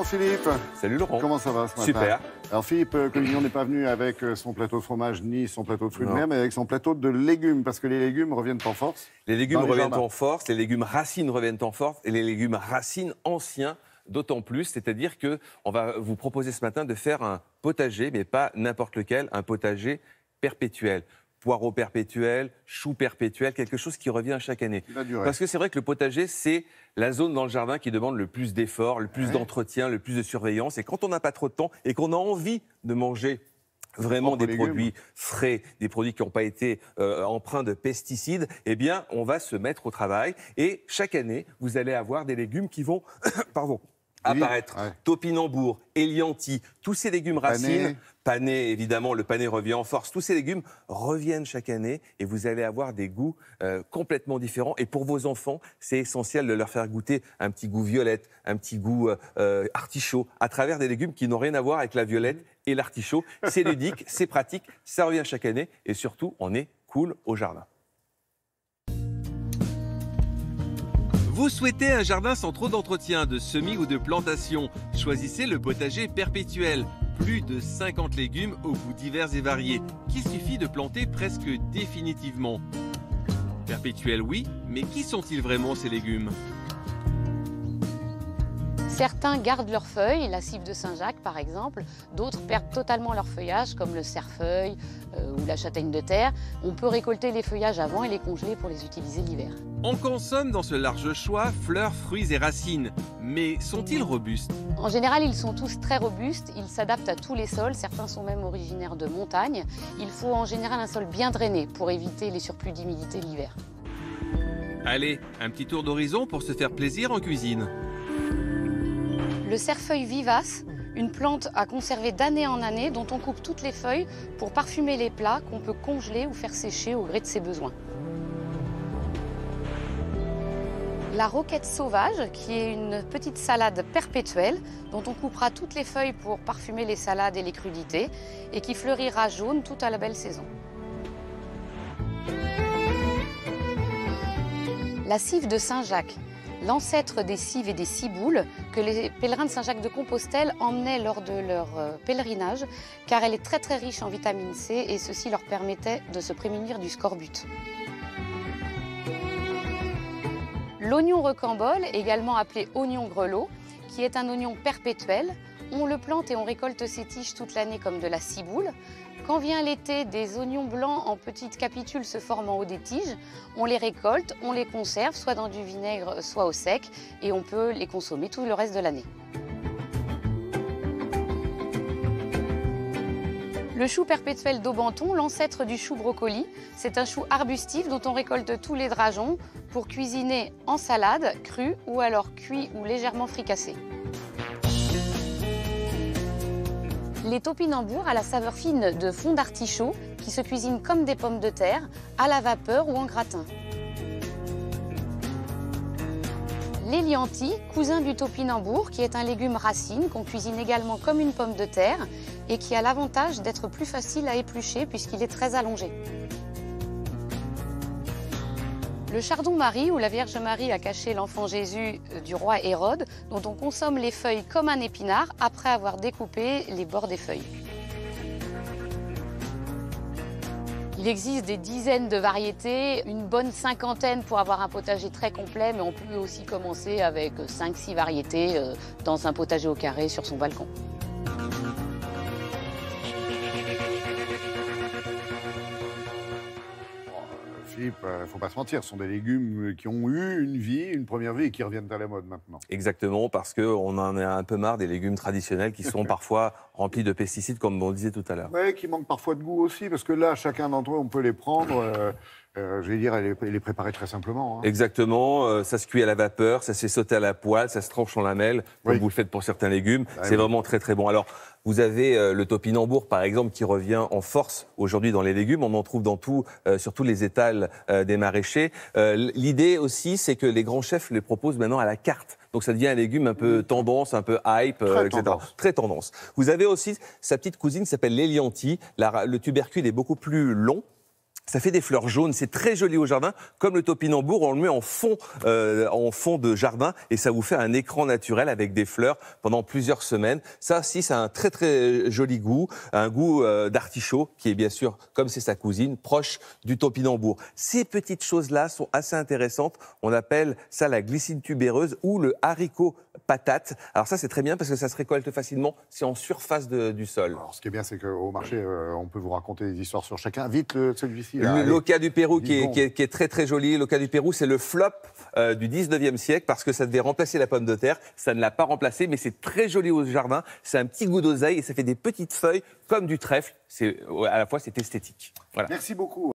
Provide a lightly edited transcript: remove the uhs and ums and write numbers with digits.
Philippe. Salut Laurent. Comment ça va ce matin? Super. Alors Philippe Collignon n'est pas venu avec son plateau de fromage ni son plateau de fruits de mer, mais avec son plateau de légumes, parce que les légumes reviennent en force. Les légumes reviennent en force, les légumes racines reviennent en force, et les légumes racines anciens d'autant plus. C'est-à-dire qu'on va vous proposer ce matin de faire un potager, mais pas n'importe lequel, un potager perpétuel. Poireaux perpétuels, choux perpétuels, quelque chose qui revient chaque année. Parce que c'est vrai que le potager, c'est la zone dans le jardin qui demande le plus d'efforts, le plus d'entretien, le plus de surveillance. Et quand on n'a pas trop de temps et qu'on a envie de manger vraiment des produits frais, des produits qui n'ont pas été empreints de pesticides, eh bien, on va se mettre au travail. Et chaque année, vous allez avoir des légumes qui vont apparaître. Topinambour, élianti, tous ces légumes racines. Panais, évidemment, le panais revient en force. Tous ces légumes reviennent chaque année et vous allez avoir des goûts complètement différents. Et pour vos enfants, c'est essentiel de leur faire goûter un petit goût violette, un petit goût artichaut, à travers des légumes qui n'ont rien à voir avec la violette et l'artichaut. C'est ludique, c'est pratique, ça revient chaque année et surtout, on est cool au jardin. Vous souhaitez un jardin sans trop d'entretien, de semis ou de plantation? Choisissez le potager perpétuel. Plus de 50 légumes aux goûts divers et variés, qu'il suffit de planter presque définitivement. Perpétuel, oui, mais qui sont-ils vraiment ces légumes? Certains gardent leurs feuilles, la cive de Saint-Jacques par exemple, d'autres perdent totalement leur feuillage comme le cerfeuil ou la châtaigne de terre. On peut récolter les feuillages avant et les congeler pour les utiliser l'hiver. On consomme dans ce large choix fleurs, fruits et racines, mais sont-ils robustes? En général, ils sont tous très robustes, ils s'adaptent à tous les sols, certains sont même originaires de montagne. Il faut en général un sol bien drainé pour éviter les surplus d'humidité l'hiver. Allez, un petit tour d'horizon pour se faire plaisir en cuisine. Le cerfeuil vivace, une plante à conserver d'année en année dont on coupe toutes les feuilles pour parfumer les plats qu'on peut congeler ou faire sécher au gré de ses besoins. La roquette sauvage, qui est une petite salade perpétuelle dont on coupera toutes les feuilles pour parfumer les salades et les crudités et qui fleurira jaune toute à la belle saison. La cive de Saint-Jacques, l'ancêtre des cives et des ciboules que les pèlerins de Saint-Jacques-de-Compostelle emmenaient lors de leur pèlerinage, car elle est très très riche en vitamine C et ceci leur permettait de se prémunir du scorbut. L'oignon rocambole, également appelé oignon grelot, qui est un oignon perpétuel. On le plante et on récolte ses tiges toute l'année comme de la ciboule. Quand vient l'été, des oignons blancs en petites capitules se forment en haut des tiges. On les récolte, on les conserve, soit dans du vinaigre, soit au sec, et on peut les consommer tout le reste de l'année. Le chou perpétuel d'Aubenton, l'ancêtre du chou brocoli, c'est un chou arbustif dont on récolte tous les drageons pour cuisiner en salade, crue ou alors cuit ou légèrement fricassé. Les topinambours à la saveur fine de fond d'artichaut qui se cuisinent comme des pommes de terre, à la vapeur ou en gratin. L'élianti, cousin du topinambour, qui est un légume racine qu'on cuisine également comme une pomme de terre et qui a l'avantage d'être plus facile à éplucher puisqu'il est très allongé. Le chardon-marie, où la Vierge Marie a caché l'enfant Jésus du roi Hérode, dont on consomme les feuilles comme un épinard après avoir découpé les bords des feuilles. Il existe des dizaines de variétés, une bonne cinquantaine pour avoir un potager très complet, mais on peut aussi commencer avec 5-6 variétés dans un potager au carré sur son balcon. Philippe, il ne faut pas se mentir, ce sont des légumes qui ont eu une vie, une première vie et qui reviennent à la mode maintenant. Exactement, parce qu'on en a un peu marre des légumes traditionnels qui sont parfois remplis de pesticides, comme on le disait tout à l'heure. Oui, qui manquent parfois de goût aussi, parce que là, chacun d'entre eux, on peut les prendre, je vais dire, et les préparer très simplement. Hein. Exactement, ça se cuit à la vapeur, ça se fait sauter à la poêle, ça se tranche en lamelles, comme vous le faites pour certains légumes. C'est vraiment très très bon. Alors, vous avez le topinambour, par exemple, qui revient en force aujourd'hui dans les légumes. On en trouve dans sur tous les étals des maraîchers. L'idée aussi, c'est que les grands chefs les proposent maintenant à la carte. Donc ça devient un légume un peu tendance, un peu hype, etc. Très tendance. Vous avez aussi sa petite cousine qui s'appelle l'élianti. Le tubercule est beaucoup plus long. Ça fait des fleurs jaunes, c'est très joli au jardin. Comme le topinambour, on le met en fond de jardin et ça vous fait un écran naturel avec des fleurs pendant plusieurs semaines. Ça aussi, ça a un très très joli goût, un goût d'artichaut qui est bien sûr, comme c'est sa cousine, proche du topinambour. Ces petites choses-là sont assez intéressantes. On appelle ça la glycine tubéreuse ou le haricot patate. Alors ça, c'est très bien parce que ça se récolte facilement, c'est en surface du sol. Alors, ce qui est bien, c'est qu'au marché, on peut vous raconter des histoires sur chacun. Vite, celui-ci. L'Oca du Pérou qui est très très joli. L'Oca du Pérou, c'est le flop du 19e siècle parce que ça devait remplacer la pomme de terre. Ça ne l'a pas remplacé, mais c'est très joli au jardin. C'est un petit goût d'oseille et ça fait des petites feuilles comme du trèfle. À la fois, c'est esthétique. Voilà. Merci beaucoup.